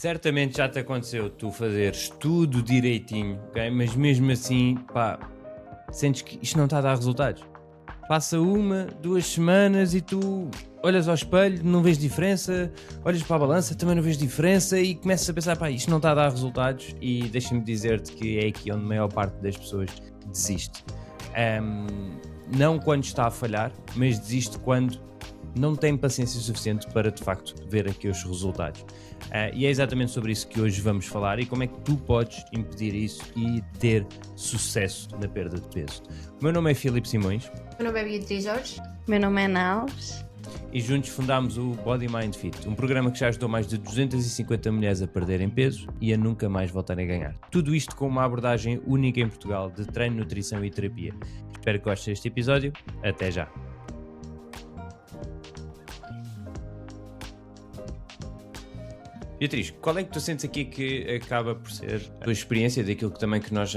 certamente já te aconteceu tu fazeres tudo direitinho, ok? Mas mesmo assim, pá, sentes que isto não está a dar resultados. Passa uma, 2 semanas e tu olhas ao espelho, não vês diferença, olhas para a balança, também não vês diferença e começas a pensar, pá, isto não está a dar resultados e deixa-me dizer-te que é aqui onde a maior parte das pessoas desiste. Não quando está a falhar, mas desiste quando não tem paciência suficiente para de facto ver aqui os resultados. E é exatamente sobre isso que hoje vamos falar e como é que tu podes impedir isso e ter sucesso na perda de peso. O meu nome é Filipe Simões. Meu nome é Beatriz Jorge. Meu nome é Ana Alves. E juntos fundámos o Body Mind Fit, um programa que já ajudou mais de 250 mulheres a perderem peso e a nunca mais voltarem a ganhar. Tudo isto com uma abordagem única em Portugal de treino, nutrição e terapia. Espero que gostes deste episódio. Até já! Beatriz, qual é que tu sentes aqui que acaba por ser a tua experiência daquilo que também que nós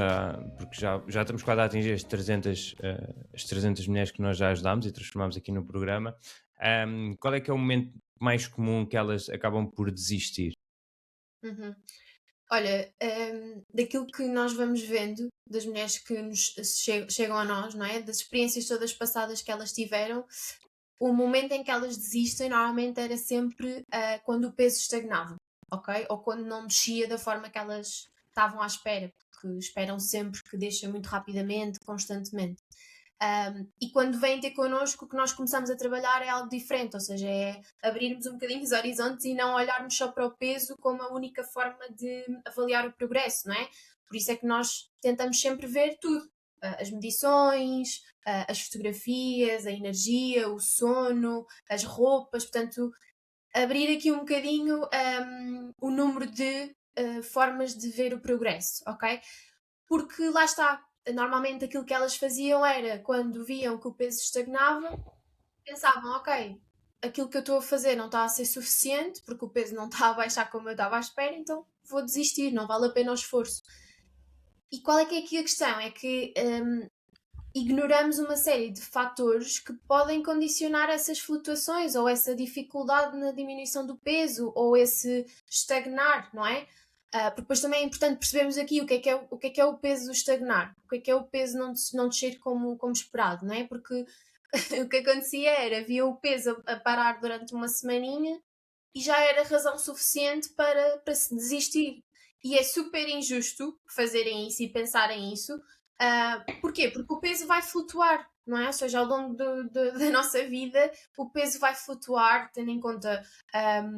porque já estamos quase a atingir as 300 mulheres que nós já ajudámos e transformámos aqui no programa. Qual é que é o momento mais comum que elas acabam por desistir? Olha, daquilo que nós vamos vendo, das mulheres que chegam a nós, não é? Das experiências todas passadas que elas tiveram, o momento em que elas desistem normalmente era sempre quando o peso estagnava, ok? Ou quando não descia da forma que elas estavam à espera, porque esperam sempre que deixa muito rapidamente, constantemente. E quando vêm ter connosco, o que nós começamos a trabalhar é algo diferente, ou seja, é abrirmos um bocadinho os horizontes e não olharmos só para o peso como a única forma de avaliar o progresso, não é? Por isso é que nós tentamos sempre ver tudo. As medições, as fotografias, a energia, o sono, as roupas, portanto, abrir aqui um bocadinho o número de formas de ver o progresso, ok? Porque lá está, normalmente aquilo que elas faziam era, quando viam que o peso estagnava, pensavam, ok, aquilo que eu estou a fazer não está a ser suficiente, porque o peso não está a baixar como eu estava à espera, então vou desistir, não vale a pena o esforço. E qual é que é aqui a questão? É que ignoramos uma série de fatores que podem condicionar essas flutuações ou essa dificuldade na diminuição do peso ou esse estagnar, não é? Porque depois também é importante percebermos aqui o que é o peso estagnar, o que é o peso não descer como esperado, não é? Porque o que acontecia era, havia o peso a parar durante uma semaninha e já era razão suficiente para se desistir. E é super injusto fazerem isso e pensarem isso. Porquê? Porque o peso vai flutuar, não é? Ou seja, ao longo da nossa vida, o peso vai flutuar, tendo em conta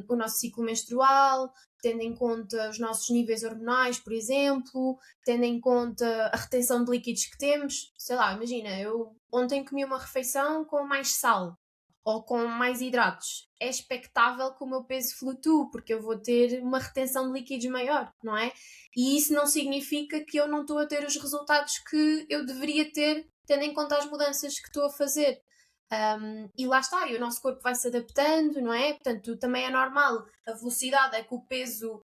o nosso ciclo menstrual, tendo em conta os nossos níveis hormonais, por exemplo, tendo em conta a retenção de líquidos que temos. Sei lá, imagina, eu ontem comi uma refeição com mais sal ou com mais hidratos. É expectável que o meu peso flutue, porque eu vou ter uma retenção de líquidos maior, não é? E isso não significa que eu não estou a ter os resultados que eu deveria ter, tendo em conta as mudanças que estou a fazer. E lá está, e o nosso corpo vai se adaptando, não é? Portanto, também é normal a velocidade a que o peso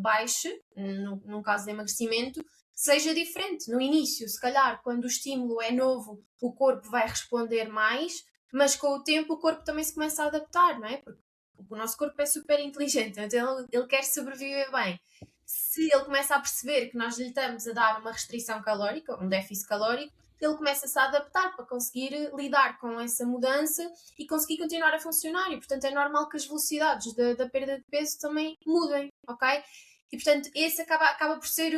baixe, num caso de emagrecimento, seja diferente. No início, se calhar, quando o estímulo é novo, o corpo vai responder mais, mas com o tempo o corpo também se começa a adaptar, não é? Porque o nosso corpo é super inteligente, então ele quer sobreviver bem. Se ele começa a perceber que nós lhe estamos a dar uma restrição calórica, um déficit calórico, ele começa-se a adaptar para conseguir lidar com essa mudança e conseguir continuar a funcionar. E, portanto, é normal que as velocidades da perda de peso também mudem, ok? E, portanto, esse acaba por ser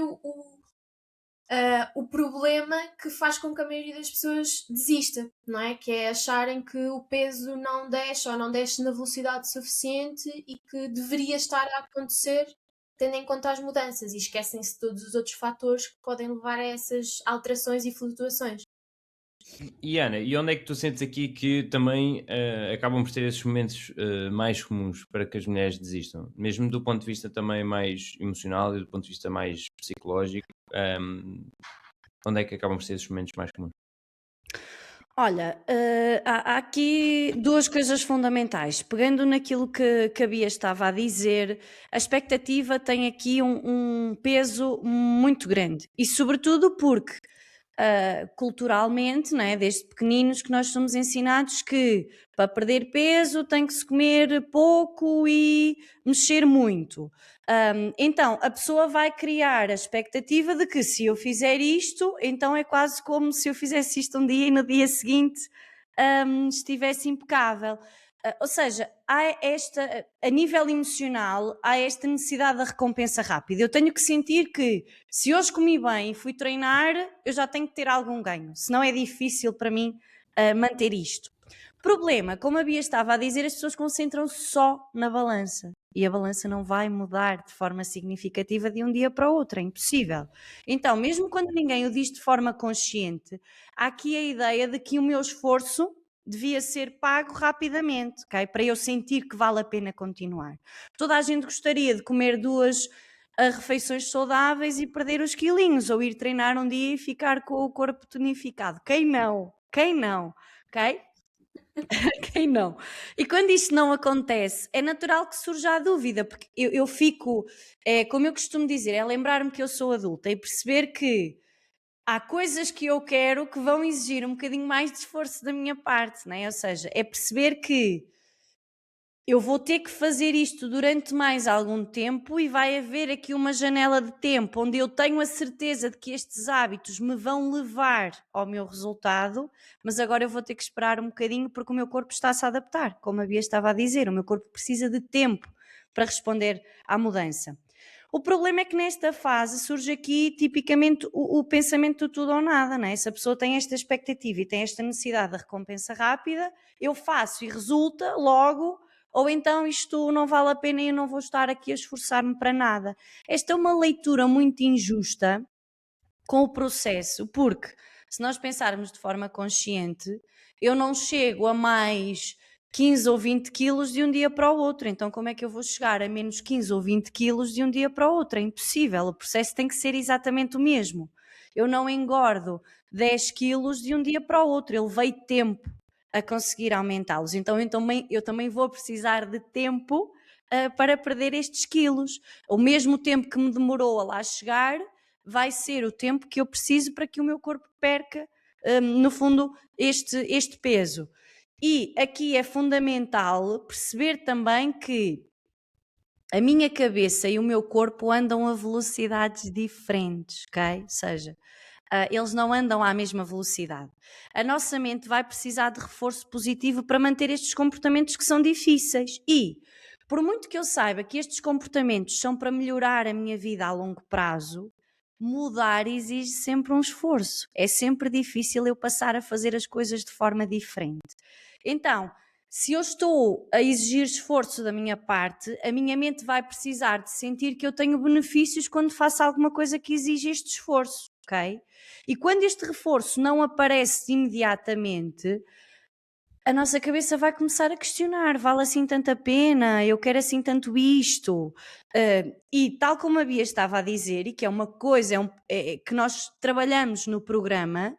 o problema que faz com que a maioria das pessoas desista, não é? Que é acharem que o peso não desce ou não desce na velocidade suficiente e que deveria estar a acontecer tendo em conta as mudanças e esquecem-se de todos os outros fatores que podem levar a essas alterações e flutuações. E Ana, e onde é que tu sentes aqui que também acabam por ter esses momentos mais comuns para que as mulheres desistam? Mesmo do ponto de vista também mais emocional e do ponto de vista mais psicológico, onde é que acabam por ser esses momentos mais comuns? Olha, há aqui duas coisas fundamentais. Pegando naquilo que a Bia estava a dizer, a expectativa tem aqui um peso muito grande. E sobretudo porque culturalmente, não é? Desde pequeninos que nós somos ensinados que para perder peso tem que se comer pouco e mexer muito. Então a pessoa vai criar a expectativa de que se eu fizer isto, então é quase como se eu fizesse isto um dia e no dia seguinte estivesse impecável. Ou seja, a nível emocional, há esta necessidade da recompensa rápida. Eu tenho que sentir que se hoje comi bem e fui treinar, eu já tenho que ter algum ganho, senão é difícil para mim manter isto. Problema, como a Bia estava a dizer, as pessoas concentram-se só na balança e a balança não vai mudar de forma significativa de um dia para o outro, é impossível. Então, mesmo quando ninguém o diz de forma consciente, há aqui a ideia de que o meu esforço devia ser pago rapidamente, ok? Para eu sentir que vale a pena continuar. Toda a gente gostaria de comer 2 refeições saudáveis e perder os quilinhos, ou ir treinar um dia e ficar com o corpo tonificado. Quem não? Quem não? Ok? Quem não? E quando isto não acontece, é natural que surja a dúvida, porque eu fico, como eu costumo dizer, é lembrar-me que eu sou adulta e perceber que há coisas que eu quero que vão exigir um bocadinho mais de esforço da minha parte, não é? Ou seja, é perceber que eu vou ter que fazer isto durante mais algum tempo e vai haver aqui uma janela de tempo onde eu tenho a certeza de que estes hábitos me vão levar ao meu resultado, mas agora eu vou ter que esperar um bocadinho porque o meu corpo está-se a adaptar, como a Bia estava a dizer, o meu corpo precisa de tempo para responder à mudança. O problema é que nesta fase surge aqui tipicamente o pensamento do tudo ou nada, não é? Se a pessoa tem esta expectativa e tem esta necessidade de recompensa rápida, eu faço e resulta logo, ou então isto não vale a pena e eu não vou estar aqui a esforçar-me para nada. Esta é uma leitura muito injusta com o processo, porque se nós pensarmos de forma consciente, eu não chego a mais 15 ou 20 quilos de um dia para o outro, então como é que eu vou chegar a menos 15 ou 20 quilos de um dia para o outro? É impossível, o processo tem que ser exatamente o mesmo. Eu não engordo 10 quilos de um dia para o outro, eu levei tempo a conseguir aumentá-los, então eu também vou precisar de tempo para perder estes quilos. O mesmo tempo que me demorou a lá chegar vai ser o tempo que eu preciso para que o meu corpo perca, no fundo, este peso. E aqui é fundamental perceber também que a minha cabeça e o meu corpo andam a velocidades diferentes, ok? Ou seja, eles não andam à mesma velocidade. A nossa mente vai precisar de reforço positivo para manter estes comportamentos que são difíceis. E, por muito que eu saiba que estes comportamentos são para melhorar a minha vida a longo prazo, mudar exige sempre um esforço. É sempre difícil eu passar a fazer as coisas de forma diferente. Então, se eu estou a exigir esforço da minha parte, a minha mente vai precisar de sentir que eu tenho benefícios quando faço alguma coisa que exige este esforço, ok? E quando este reforço não aparece imediatamente, a nossa cabeça vai começar a questionar: vale assim tanta pena? Eu quero assim tanto isto? E tal como a Bia estava a dizer, e que é uma coisa que nós trabalhamos no programa,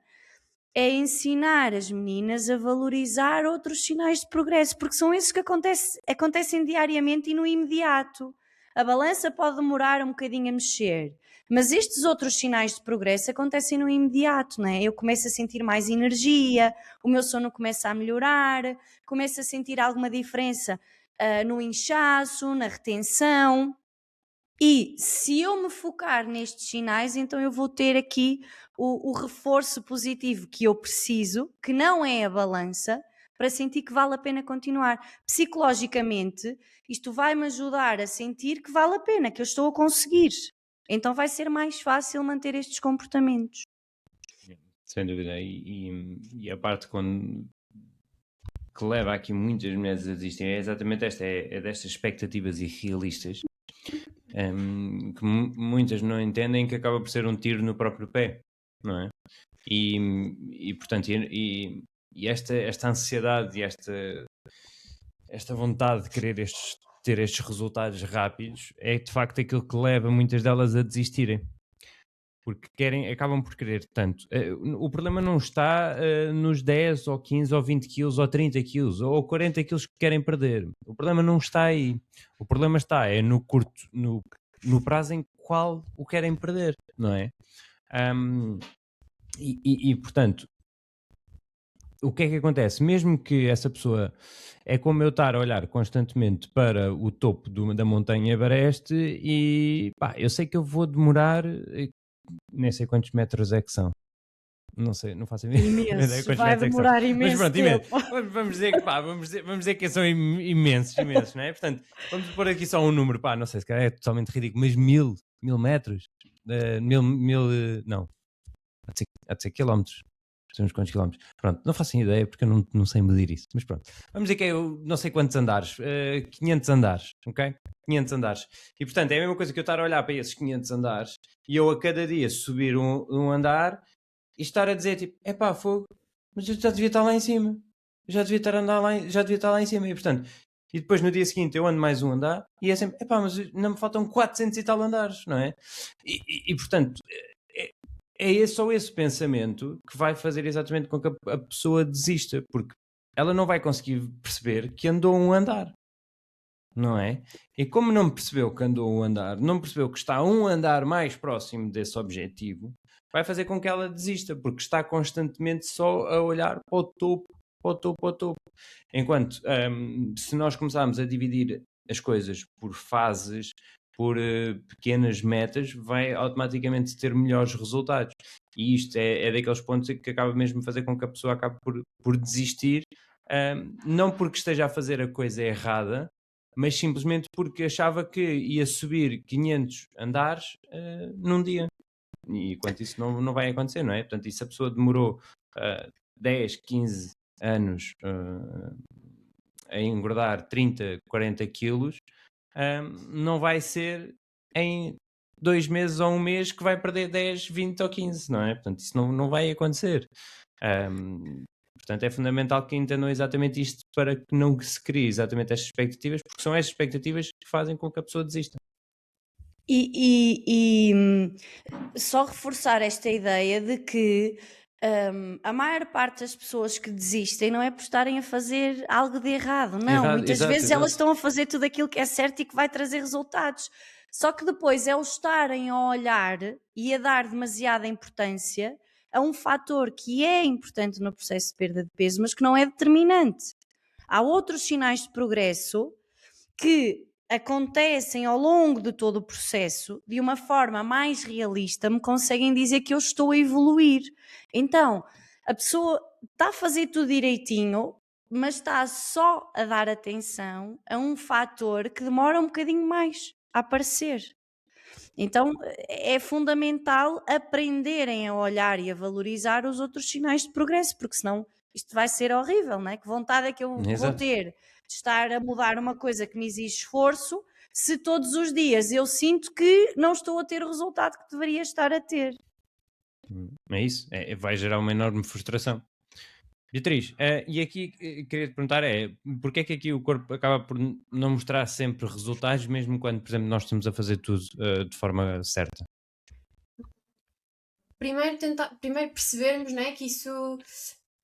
é ensinar as meninas a valorizar outros sinais de progresso, porque são esses que acontecem diariamente e no imediato. A balança pode demorar um bocadinho a mexer, mas estes outros sinais de progresso acontecem no imediato, não é? Eu começo a sentir mais energia, o meu sono começa a melhorar, começo a sentir alguma diferença no inchaço, na retenção. E se eu me focar nestes sinais, então eu vou ter aqui o reforço positivo que eu preciso, que não é a balança, para sentir que vale a pena continuar. Psicologicamente, isto vai-me ajudar a sentir que vale a pena, que eu estou a conseguir. Então vai ser mais fácil manter estes comportamentos. Sem dúvida. E a parte que leva aqui muitas mulheres a desistirem é exatamente esta, é destas expectativas irrealistas, que muitas não entendem, que acaba por ser um tiro no próprio pé, não é? E portanto, esta ansiedade e esta vontade de querer ter estes resultados rápidos é de facto aquilo que leva muitas delas a desistirem, porque acabam por querer tanto. O problema não está nos 10 ou 15 ou 20 quilos ou 30 quilos ou 40 quilos que querem perder. O problema não está aí. O problema está no prazo em qual o querem perder, não é? Portanto, o que é que acontece? Mesmo que essa pessoa, é como eu estar a olhar constantemente para o topo da montanha Everest e pá, eu sei que eu vou demorar, nem sei quantos metros é que são. Não sei, não faço a mínima ideia Imensos, quantos vai metros é que são. demorar Mas imenso pronto, imenso. tempo. Vamos dizer que pá, vamos dizer que são imensos, não é? Portanto, vamos pôr aqui só um número, pá, não sei, se calhar é totalmente ridículo, mas 1000 metros, não, há de ser quilómetros. São uns quantos quilómetros. Pronto, não faço ideia porque eu não sei medir isso. Mas pronto, vamos dizer que é não sei quantos andares, 500 andares, ok? 500 andares. E portanto é a mesma coisa que eu estar a olhar para esses 500 andares e eu a cada dia subir um andar e estar a dizer tipo, epá, fogo, mas eu já devia estar lá em cima. Eu já devia estar lá em cima. E portanto, e depois no dia seguinte eu ando mais um andar e é sempre, epá, mas não me faltam 400 e tal andares, não é? E portanto, só esse pensamento que vai fazer exatamente com que a pessoa desista, porque ela não vai conseguir perceber que andou um andar, não é? E como não percebeu que andou um andar, não percebeu que está um andar mais próximo desse objetivo, vai fazer com que ela desista, porque está constantemente só a olhar para o topo, para o topo, para o topo. Enquanto se nós começarmos a dividir as coisas por fases, por pequenas metas, vai automaticamente ter melhores resultados. E isto é daqueles pontos que acaba mesmo a fazer com que a pessoa acabe por desistir, não porque esteja a fazer a coisa errada, mas simplesmente porque achava que ia subir 500 andares num dia. E quanto isso não vai acontecer, não é? Portanto, e se a pessoa demorou 10, 15 anos a engordar 30, 40 quilos, não vai ser em 2 meses ou um mês que vai perder 10, 20 ou 15, não é? Portanto, isso não vai acontecer. Portanto, é fundamental que entendam exatamente isto para que não se crie exatamente estas expectativas, porque são estas expectativas que fazem com que a pessoa desista. Só reforçar esta ideia de que a maior parte das pessoas que desistem não é por estarem a fazer algo de errado, não. Errado, Muitas exato, vezes exato. elas estão a fazer tudo aquilo que é certo e que vai trazer resultados. Só que depois é o estarem a olhar e a dar demasiada importância a um fator que é importante no processo de perda de peso, mas que não é determinante. Há outros sinais de progresso que acontecem ao longo de todo o processo de uma forma mais realista, me conseguem dizer que eu estou a evoluir. Então, a pessoa está a fazer tudo direitinho, mas está só a dar atenção a um fator que demora um bocadinho mais a aparecer. Então, é fundamental aprenderem a olhar e a valorizar os outros sinais de progresso, porque senão isto vai ser horrível, não é? Que vontade é que eu vou Exato. ter de estar a mudar uma coisa que me exige esforço, se todos os dias eu sinto que não estou a ter o resultado que deveria estar a ter. É isso, vai gerar uma enorme frustração. Beatriz, e aqui queria te perguntar porque é que aqui o corpo acaba por não mostrar sempre resultados, mesmo quando, por exemplo, nós estamos a fazer tudo de forma certa? Primeiro percebermos, não é, que isso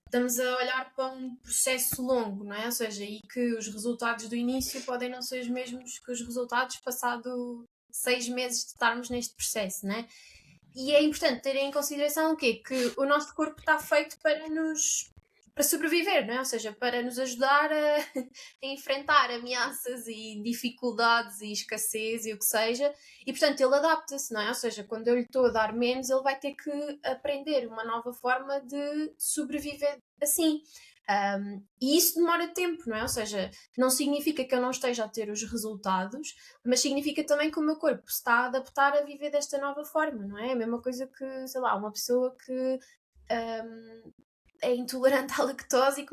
estamos a olhar para um processo longo, não é? Ou seja, e que os resultados do início podem não ser os mesmos que os resultados passado 6 meses de estarmos neste processo, não é? E é importante ter em consideração o quê? Que o nosso corpo está feito para sobreviver, não é? Ou seja, para nos ajudar a enfrentar ameaças e dificuldades e escassez e o que seja, e portanto ele adapta-se, não é? Ou seja, quando eu lhe estou a dar menos, ele vai ter que aprender uma nova forma de sobreviver assim. E isso demora tempo, não é? Ou seja, não significa que eu não esteja a ter os resultados, mas significa também que o meu corpo se está a adaptar a viver desta nova forma, não é? É a mesma coisa que, sei lá, uma pessoa que é intolerante à lactose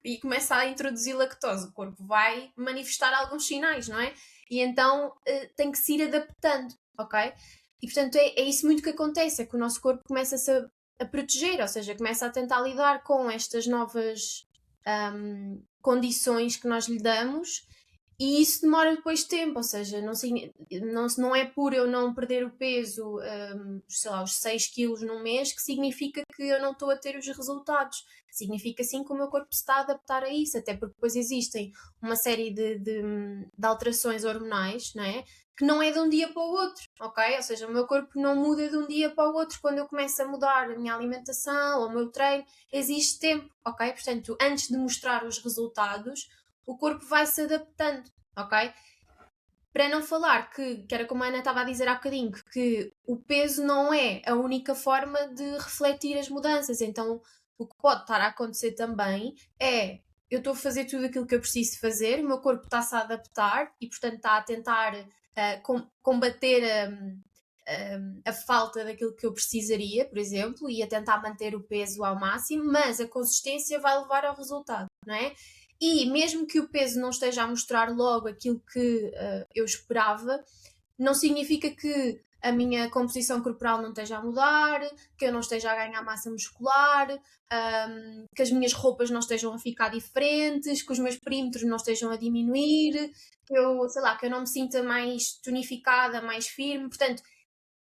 e começa a introduzir lactose. O corpo vai manifestar alguns sinais, não é? E então tem que se ir adaptando, ok? E portanto é isso muito que acontece, é que o nosso corpo começa-se a proteger, ou seja, começa a tentar lidar com estas novas condições que nós lhe damos, e isso demora depois tempo, ou seja, não é por eu não perder o peso, sei lá, os 6 quilos num mês, que significa que eu não estou a ter os resultados. Significa sim que o meu corpo se está a adaptar a isso, até porque depois existem uma série de alterações hormonais, não é? que não é de um dia para o outro, ok? Ou seja, o meu corpo não muda de um dia para o outro quando eu começo a mudar a minha alimentação ou o meu treino, existe tempo, ok? Portanto, antes de mostrar os resultados, o corpo vai se adaptando, ok? Para não falar que era como a Ana estava a dizer há bocadinho, que o peso não é a única forma de refletir as mudanças. Então, o que pode estar a acontecer também é eu estou a fazer tudo aquilo que eu preciso fazer, o meu corpo está-se a adaptar e, portanto, está a tentar combater a falta daquilo que eu precisaria, por exemplo, e a tentar manter o peso ao máximo, mas a consistência vai levar ao resultado, não é? E mesmo que o peso não esteja a mostrar logo aquilo que eu esperava, não significa que a minha composição corporal não esteja a mudar, que eu não esteja a ganhar massa muscular, que as minhas roupas não estejam a ficar diferentes, que os meus perímetros não estejam a diminuir, que eu, sei lá, que eu não me sinta mais tonificada, mais firme. Portanto,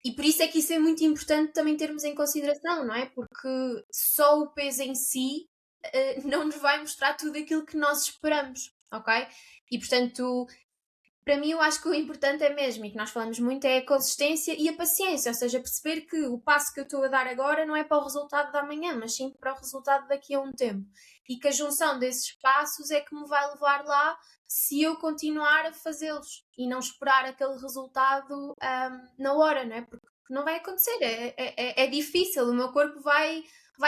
e por isso é que isso é muito importante também termos em consideração, não é? Porque só o peso em si não nos vai mostrar tudo aquilo que nós esperamos, ok? E portanto, para mim eu acho que o importante é mesmo, e que nós falamos muito, é a consistência e a paciência, ou seja, perceber que o passo que eu estou a dar agora não é para o resultado da manhã, mas sim para o resultado daqui a um tempo. E que a junção desses passos é que me vai levar lá se eu continuar a fazê-los e não esperar aquele resultado na hora, não é? Porque não vai acontecer, é difícil, o meu corpo vai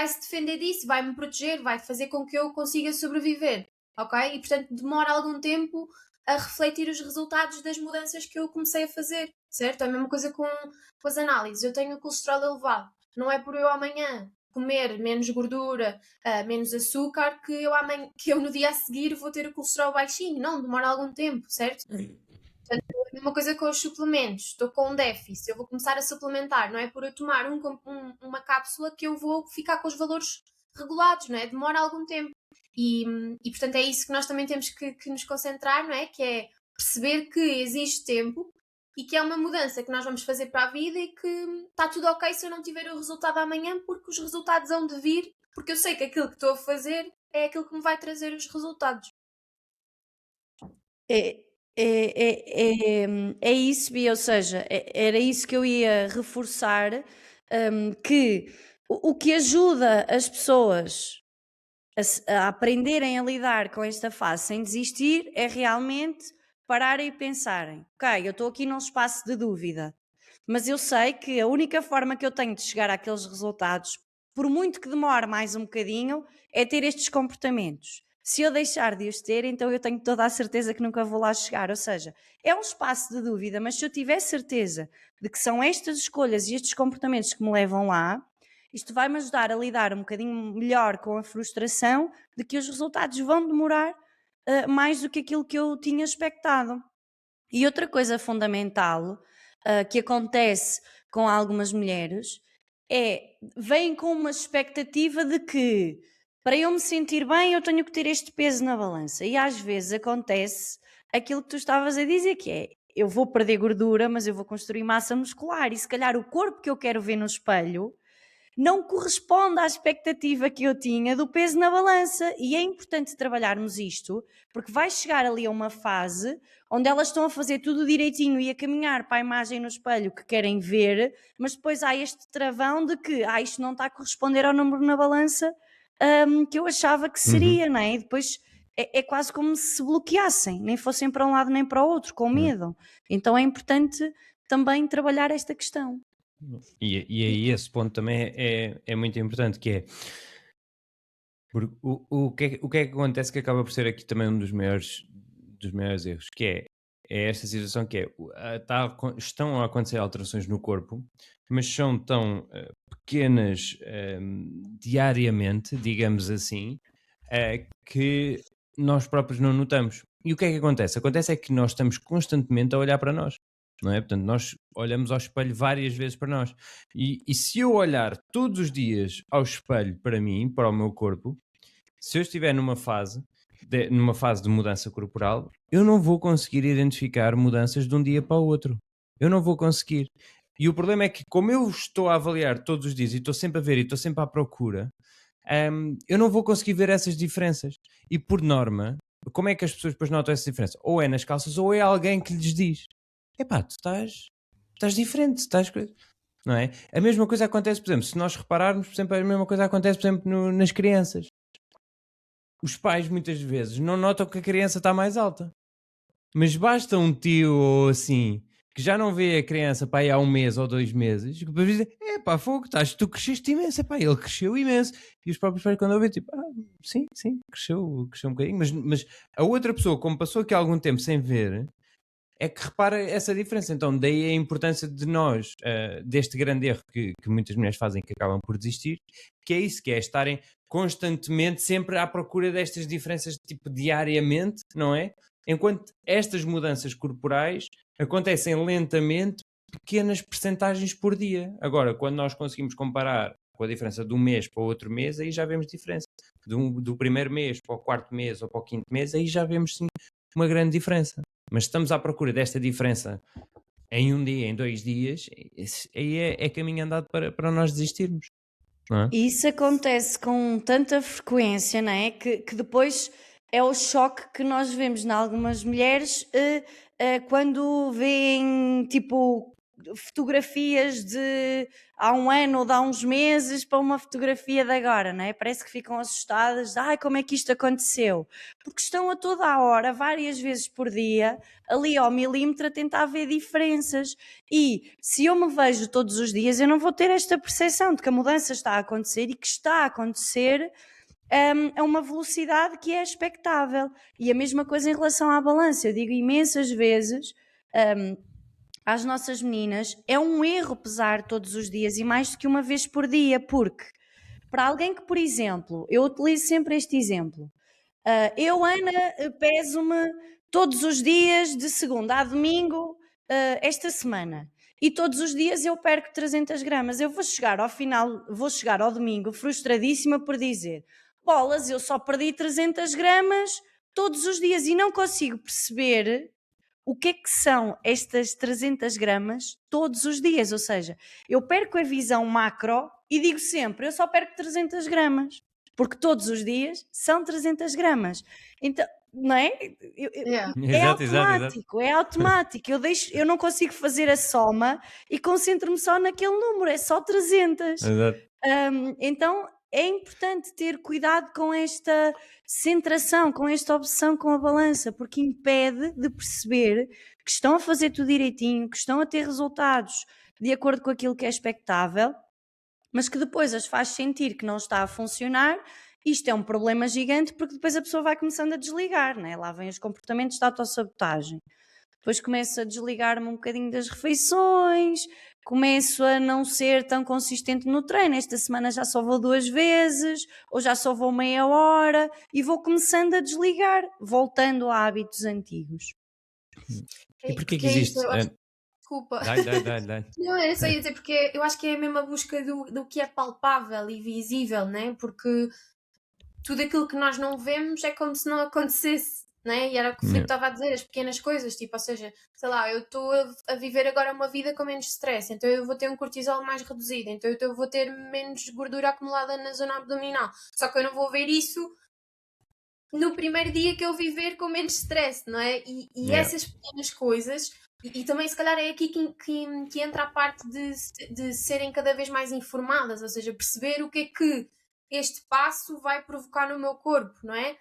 se defender disso, vai me proteger, vai fazer com que eu consiga sobreviver, ok? E portanto demora algum tempo a refletir os resultados das mudanças que eu comecei a fazer, certo? É a mesma coisa com as análises. Eu tenho o colesterol elevado. Não é por eu amanhã comer menos gordura, menos açúcar, que eu no dia a seguir vou ter o colesterol baixinho. Não, demora algum tempo, certo? Portanto, é a mesma coisa com os suplementos. Estou com um déficit, eu vou começar a suplementar. Não é por eu tomar uma cápsula que eu vou ficar com os valores regulados, não é? Demora algum tempo. E portanto é isso que nós também temos que nos concentrar, não é? Que é perceber que existe tempo e que é uma mudança que nós vamos fazer para a vida e que está tudo ok se eu não tiver o resultado amanhã, porque os resultados hão de vir, porque eu sei que aquilo que estou a fazer é aquilo que me vai trazer os resultados. É, é isso, Bia, ou seja, era isso que eu ia reforçar, que o que ajuda as pessoas a aprenderem a lidar com esta fase sem desistir é realmente pararem e pensarem, ok, eu estou aqui num espaço de dúvida, mas eu sei que a única forma que eu tenho de chegar àqueles resultados, por muito que demore mais um bocadinho, é ter estes comportamentos. Se eu deixar de os ter, então eu tenho toda a certeza que nunca vou lá chegar. Ou seja, é um espaço de dúvida, mas se eu tiver certeza de que são estas escolhas e estes comportamentos que me levam lá, isto vai-me ajudar a lidar um bocadinho melhor com a frustração de que os resultados vão demorar mais do que aquilo que eu tinha expectado. E outra coisa fundamental que acontece com algumas mulheres vêm com uma expectativa de que para eu me sentir bem eu tenho que ter este peso na balança. E às vezes acontece aquilo que tu estavas a dizer, que é eu vou perder gordura, mas eu vou construir massa muscular. E se calhar o corpo que eu quero ver no espelho não corresponde à expectativa que eu tinha do peso na balança. E é importante trabalharmos isto, porque vai chegar ali a uma fase onde elas estão a fazer tudo direitinho e a caminhar para a imagem no espelho que querem ver, mas depois há este travão de que isto não está a corresponder ao número na balança que eu achava que seria, não é? E depois é quase como se bloqueassem, nem fossem para um lado nem para o outro, com medo. Então é importante também trabalhar esta questão. E aí esse ponto também é muito importante, que é porque o que é que acontece que acaba por ser aqui também um dos maiores erros, que é esta situação que estão a acontecer alterações no corpo, mas são tão pequenas diariamente, digamos assim, que nós próprios não notamos. E o que é que acontece? Acontece é que nós estamos constantemente a olhar para nós, não é? Portanto, nós olhamos ao espelho várias vezes para nós. E se eu olhar todos os dias ao espelho para mim, para o meu corpo, se eu estiver numa fase de mudança corporal, eu não vou conseguir identificar mudanças de um dia para o outro. Eu não vou conseguir. E o problema é que, como eu estou a avaliar todos os dias e estou sempre a ver e estou sempre à procura, eu não vou conseguir ver essas diferenças. E por norma, como é que as pessoas depois notam essa diferença? Ou é nas calças ou é alguém que lhes diz. epá, tu estás diferente, não é? A mesma coisa acontece, por exemplo, se nós repararmos, por exemplo, a mesma coisa acontece, por exemplo, nas crianças. Os pais muitas vezes não notam que a criança está mais alta. Mas basta um tio ou assim que já não vê a criança para aí há 1 mês ou 2 meses, que depois dizem, pá, fogo, tu cresceste imenso, pá, ele cresceu imenso. E os próprios pais quando ouvem, tipo, sim, cresceu um bocadinho, mas a outra pessoa, como passou aqui algum tempo sem ver, é que repara essa diferença. Então daí a importância de nós, deste grande erro que muitas mulheres fazem, que acabam por desistir, que é isso, que é estarem constantemente sempre à procura destas diferenças, tipo, diariamente, não é? Enquanto estas mudanças corporais acontecem lentamente, pequenas percentagens por dia. Agora, quando nós conseguimos comparar com a diferença de um mês para o outro mês, aí já vemos diferença. Do primeiro mês para o quarto mês ou para o quinto mês, aí já vemos sim uma grande diferença. Mas estamos à procura desta diferença em um dia, em 2 dias, aí é caminho andado para nós desistirmos. Não é? E isso acontece com tanta frequência, não é? Que depois é o choque que nós vemos em algumas mulheres quando veem, tipo, fotografias de há um ano ou de há uns meses para uma fotografia de agora, não é? Parece que ficam assustadas. Ai, como é que isto aconteceu? Porque estão a toda a hora, várias vezes por dia, ali ao milímetro a tentar ver diferenças. E se eu me vejo todos os dias, eu não vou ter esta percepção de que a mudança está a acontecer e que está a acontecer a uma velocidade que é expectável. E a mesma coisa em relação à balança. Eu digo imensas vezes às nossas meninas, é um erro pesar todos os dias e mais do que uma vez por dia, porque para alguém que, por exemplo, eu utilizo sempre este exemplo, eu, Ana, peso-me todos os dias de segunda a domingo esta semana. E todos os dias eu perco 300 gramas. Eu vou chegar ao final, vou chegar ao domingo frustradíssima por dizer bolas, eu só perdi 300 gramas todos os dias e não consigo perceber o que é que são estas 300 gramas todos os dias. Ou seja, eu perco a visão macro e digo sempre, eu só perco 300 gramas. Porque todos os dias são 300 gramas. Então, não é? Yeah. É automático, é automático. Eu não consigo fazer a soma e concentro-me só naquele número, é só 300. Exato. Então é importante ter cuidado com esta centração, com esta obsessão com a balança, porque impede de perceber que estão a fazer tudo direitinho, que estão a ter resultados de acordo com aquilo que é expectável, mas que depois as faz sentir que não está a funcionar. Isto é um problema gigante, porque depois a pessoa vai começando a desligar, né? Lá vem os comportamentos de autossabotagem. Depois começo a desligar-me um bocadinho das refeições, começo a não ser tão consistente no treino. Esta semana já só vou 2 vezes, ou já só vou meia hora, e vou começando a desligar, voltando a hábitos antigos. E porquê que Porque é isso, existe? eu acho- Desculpa. Dá. Não, era só ia dizer, porque eu acho que é a mesma busca do que é palpável e visível, né? Porque tudo aquilo que nós não vemos é como se não acontecesse, né? E era o que o Filipe estava a dizer, as pequenas coisas, tipo, ou seja, sei lá, eu estou a viver agora uma vida com menos stress, então eu vou ter um cortisol mais reduzido, então eu vou ter menos gordura acumulada na zona abdominal. Só que eu não vou ver isso no primeiro dia que eu viver com menos stress, não é? E Yeah. essas pequenas coisas, e também se calhar é aqui que entra a parte de serem cada vez mais informadas, ou seja, perceber o que é que este passo vai provocar no meu corpo, não é?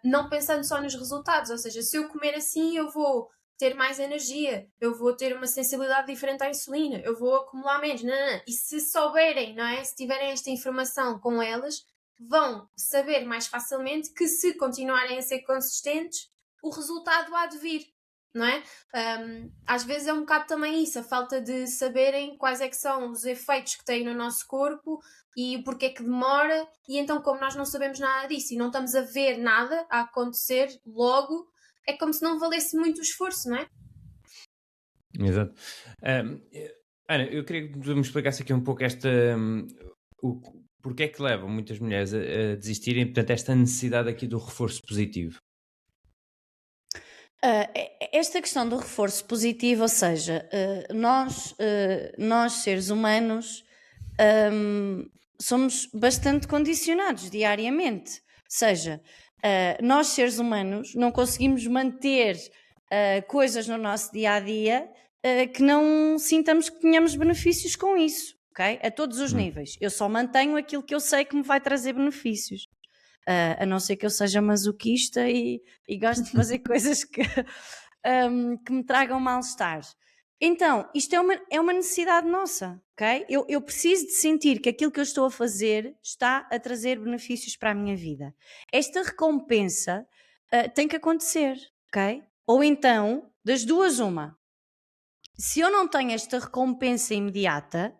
Não pensando só nos resultados, ou seja, se eu comer assim eu vou ter mais energia, eu vou ter uma sensibilidade diferente à insulina, eu vou acumular menos, não. E se souberem, não é? Se tiverem esta informação com elas, vão saber mais facilmente que se continuarem a ser consistentes, o resultado há de vir, não é? Às vezes é um bocado também isso, a falta de saberem quais é que são os efeitos que têm no nosso corpo e o porquê que demora, e então como nós não sabemos nada disso e não estamos a ver nada a acontecer logo, é como se não valesse muito o esforço, não é? Exato. Ana, eu queria que me explicasse aqui um pouco porque é que levam muitas mulheres a desistirem, portanto, esta necessidade aqui do reforço positivo. Esta questão do reforço positivo, ou seja, nós seres humanos somos bastante condicionados diariamente. Ou seja, nós seres humanos não conseguimos manter coisas no nosso dia a dia que não sintamos que tenhamos benefícios com isso, ok? A todos os Hum. níveis. Eu só mantenho aquilo que eu sei que me vai trazer benefícios. A não ser que eu seja masoquista e gosto de fazer coisas que me tragam mal-estar. Então, isto é uma necessidade nossa, ok? Eu preciso de sentir que aquilo que eu estou a fazer está a trazer benefícios para a minha vida. Esta recompensa tem que acontecer, ok? Ou então, das duas, uma. Se eu não tenho esta recompensa imediata,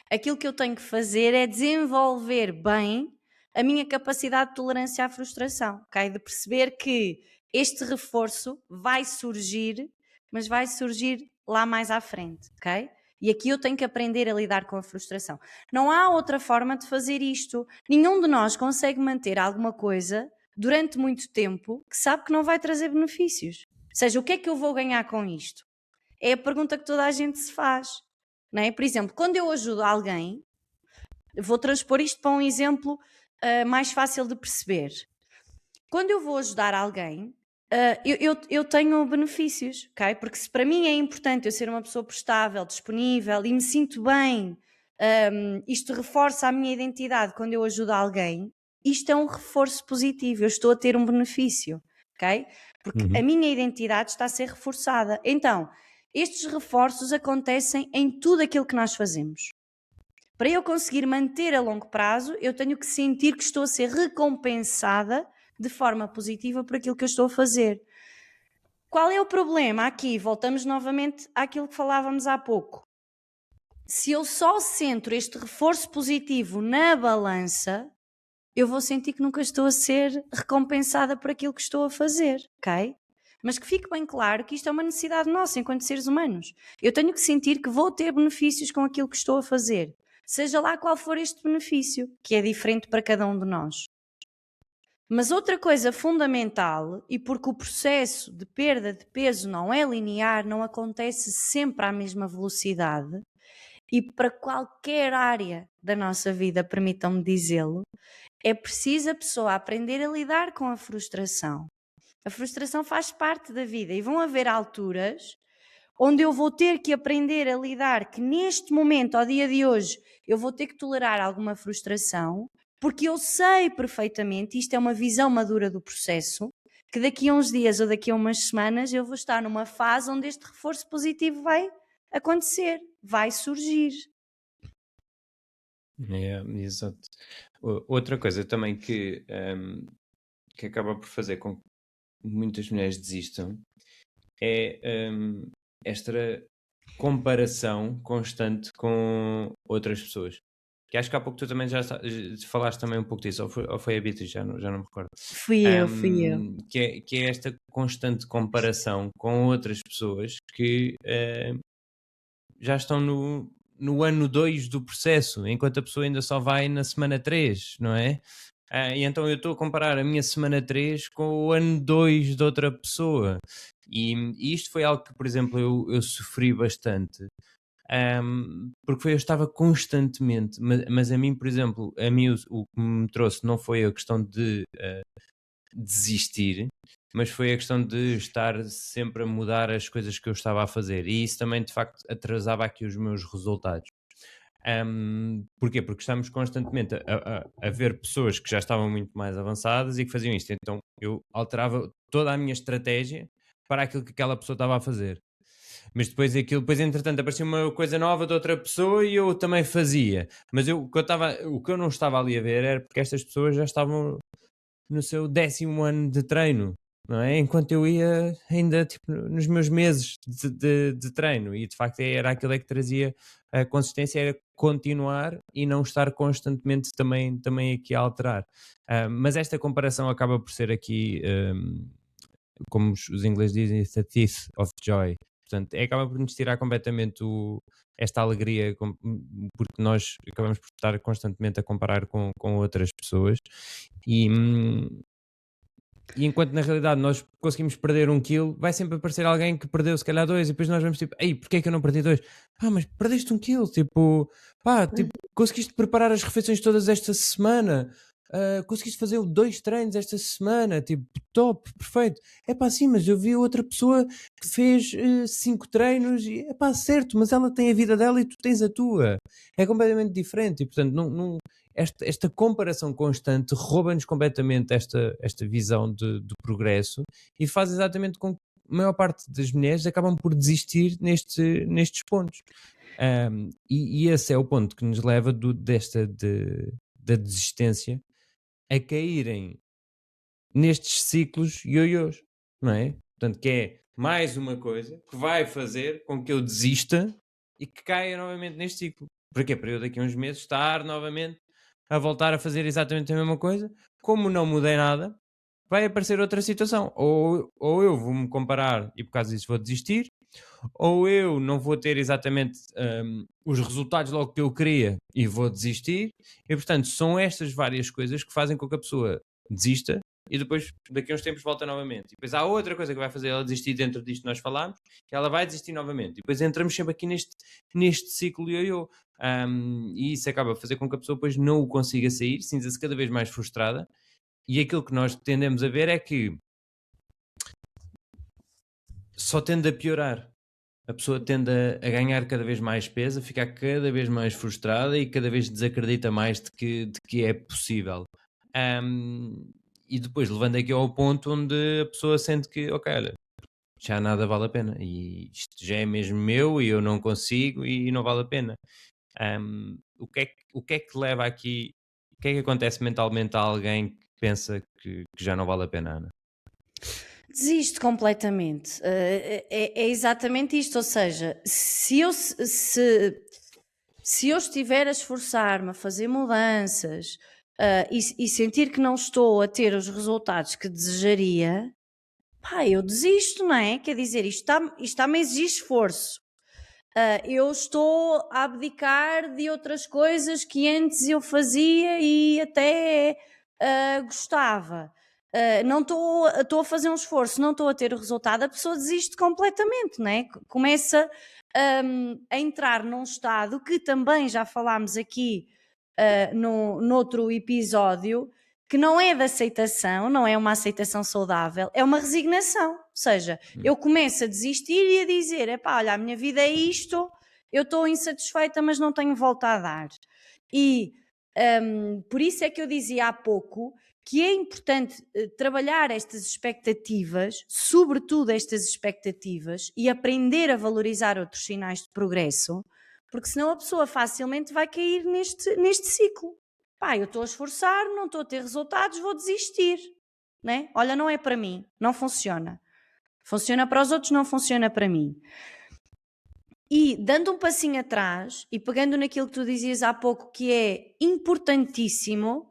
aquilo que eu tenho que fazer é desenvolver bem a minha capacidade de tolerância à frustração, ok? De perceber que este reforço vai surgir, mas vai surgir lá mais à frente, ok? E aqui eu tenho que aprender a lidar com a frustração. Não há outra forma de fazer isto. Nenhum de nós consegue manter alguma coisa durante muito tempo que sabe que não vai trazer benefícios. Ou seja, o que é que eu vou ganhar com isto? É a pergunta que toda a gente se faz. Não é? Por exemplo, quando eu ajudo alguém, vou transpor isto para um exemplo mais fácil de perceber. Quando eu vou ajudar alguém, eu tenho benefícios, ok? Porque se para mim é importante eu ser uma pessoa prestável, disponível e me sinto bem, isto reforça a minha identidade quando eu ajudo alguém, isto é um reforço positivo, eu estou a ter um benefício, ok? Porque a minha identidade está a ser reforçada. Então, estes reforços acontecem em tudo aquilo que nós fazemos. Para eu conseguir manter a longo prazo, eu tenho que sentir que estou a ser recompensada de forma positiva por aquilo que eu estou a fazer. Qual é o problema? Aqui voltamos novamente àquilo que falávamos há pouco. Se eu só centro este reforço positivo na balança, eu vou sentir que nunca estou a ser recompensada por aquilo que estou a fazer, ok? Mas que fique bem claro que isto é uma necessidade nossa enquanto seres humanos. Eu tenho que sentir que vou ter benefícios com aquilo que estou a fazer. Seja lá qual for este benefício, que é diferente para cada um de nós. Mas outra coisa fundamental, e porque o processo de perda de peso não é linear, não acontece sempre à mesma velocidade, e para qualquer área da nossa vida, permitam-me dizê-lo, é preciso a pessoa aprender a lidar com a frustração. A frustração faz parte da vida e vão haver alturas onde eu vou ter que aprender a lidar, que neste momento, ao dia de hoje, eu vou ter que tolerar alguma frustração, porque eu sei perfeitamente, isto é uma visão madura do processo, que daqui a uns dias ou daqui a umas semanas eu vou estar numa fase onde este reforço positivo vai acontecer, vai surgir. Exato. Outra coisa também que acaba por fazer com que muitas mulheres desistam é esta comparação constante com outras pessoas. Que acho que há pouco tu também já falaste também um pouco disso, ou foi a Beatriz, já não me recordo. Fui eu. Que é esta constante comparação com outras pessoas que já estão no ano 2 do processo, enquanto a pessoa ainda só vai na semana 3, não é? E então eu estou a comparar a minha semana 3 com o ano 2 de outra pessoa. E isto foi algo que, por exemplo, eu sofri bastante. Porque eu estava constantemente, mas a mim, por exemplo, o que me trouxe não foi a questão de desistir, mas foi a questão de estar sempre a mudar as coisas que eu estava a fazer, e isso também de facto atrasava aqui os meus resultados. Porquê? Porque estamos constantemente a ver pessoas que já estavam muito mais avançadas e que faziam isto, então eu alterava toda a minha estratégia para aquilo que aquela pessoa estava a fazer. Mas depois entretanto aparecia uma coisa nova de outra pessoa e eu também fazia. Mas o que eu não estava ali a ver era porque estas pessoas já estavam no seu 10º ano de treino, não é? Enquanto eu ia ainda tipo, nos meus meses de treino, e de facto era aquilo que trazia a consistência, era continuar e não estar constantemente também aqui a alterar. Mas esta comparação acaba por ser aqui, como os ingleses dizem, the thief of joy. Portanto, acaba por nos tirar completamente esta alegria, porque nós acabamos por estar constantemente a comparar com outras pessoas, e enquanto na realidade nós conseguimos perder 1 quilo, vai sempre aparecer alguém que perdeu se calhar 2, e depois nós vamos tipo, ei, porquê é que eu não perdi 2? Mas perdeste 1 quilo, tipo, conseguiste preparar as refeições todas esta semana, conseguiste fazer 2 treinos esta semana, tipo, top, perfeito. É pá, sim, mas eu vi outra pessoa que fez 5 treinos e é pá, certo, mas ela tem a vida dela e tu tens a tua. É completamente diferente e, portanto, esta comparação constante rouba-nos completamente esta visão de progresso e faz exatamente com que a maior parte das mulheres acabam por desistir nestes pontos. E esse é o ponto que nos leva da desistência a caírem nestes ciclos ioiôs, não é? Portanto, que é mais uma coisa que vai fazer com que eu desista e que caia novamente neste ciclo. Porquê? Para eu daqui a uns meses estar novamente a voltar a fazer exatamente a mesma coisa, como não mudei nada, vai aparecer outra situação. Ou eu vou-me comparar e por causa disso vou desistir, ou eu não vou ter exatamente os resultados logo que eu queria e vou desistir. E portanto, são estas várias coisas que fazem com que a pessoa desista e depois, daqui a uns tempos, volta novamente. E depois há outra coisa que vai fazer ela desistir dentro disto que nós falámos, que ela vai desistir novamente. E depois entramos sempre aqui neste ciclo ioiô. E isso acaba a fazer com que a pessoa depois não o consiga sair, sinta-se cada vez mais frustrada. E aquilo que nós tendemos a ver é que só tende a piorar. A pessoa tende a ganhar cada vez mais peso, a ficar cada vez mais frustrada e cada vez desacredita mais de que é possível. E depois levando aqui ao ponto onde a pessoa sente que, ok, olha, já nada vale a pena e isto já é mesmo meu e eu não consigo e não vale a pena. O que é que leva aqui, o que é que acontece mentalmente a alguém que pensa que já não vale a pena, Ana? Desisto completamente. É exatamente isto, ou seja, se eu estiver a esforçar-me a fazer mudanças, e sentir que não estou a ter os resultados que desejaria, pá, eu desisto, não é? Quer dizer, isto está-me a exigir esforço. Eu estou a abdicar de outras coisas que antes eu fazia e até gostava. Não estou a fazer um esforço, não estou a ter o resultado, a pessoa desiste completamente, não é? Começa a entrar num estado que também já falámos aqui noutro episódio, que não é de aceitação, não é uma aceitação saudável, é uma resignação. Ou seja, eu começo a desistir e a dizer, epá, olha, a minha vida é isto, eu estou insatisfeita, mas não tenho volta a dar. E por isso é que eu dizia há pouco que é importante trabalhar estas expectativas, sobretudo estas expectativas, e aprender a valorizar outros sinais de progresso, porque senão a pessoa facilmente vai cair neste ciclo. Pá, eu estou a esforçar, não estou a ter resultados, vou desistir. Né? Olha, não é para mim, não funciona. Funciona para os outros, não funciona para mim. E dando um passinho atrás e pegando naquilo que tu dizias há pouco, que é importantíssimo,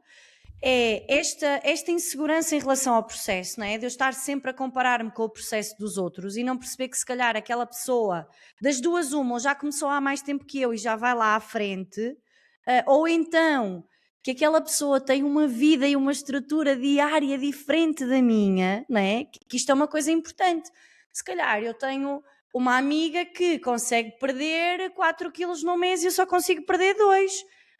é esta insegurança em relação ao processo, não é? De eu estar sempre a comparar-me com o processo dos outros e não perceber que se calhar aquela pessoa, das duas uma, ou já começou há mais tempo que eu e já vai lá à frente, ou então que aquela pessoa tem uma vida e uma estrutura diária diferente da minha, não é? Que isto é uma coisa importante. Se calhar eu tenho uma amiga que consegue perder 4 quilos no mês e eu só consigo perder 2,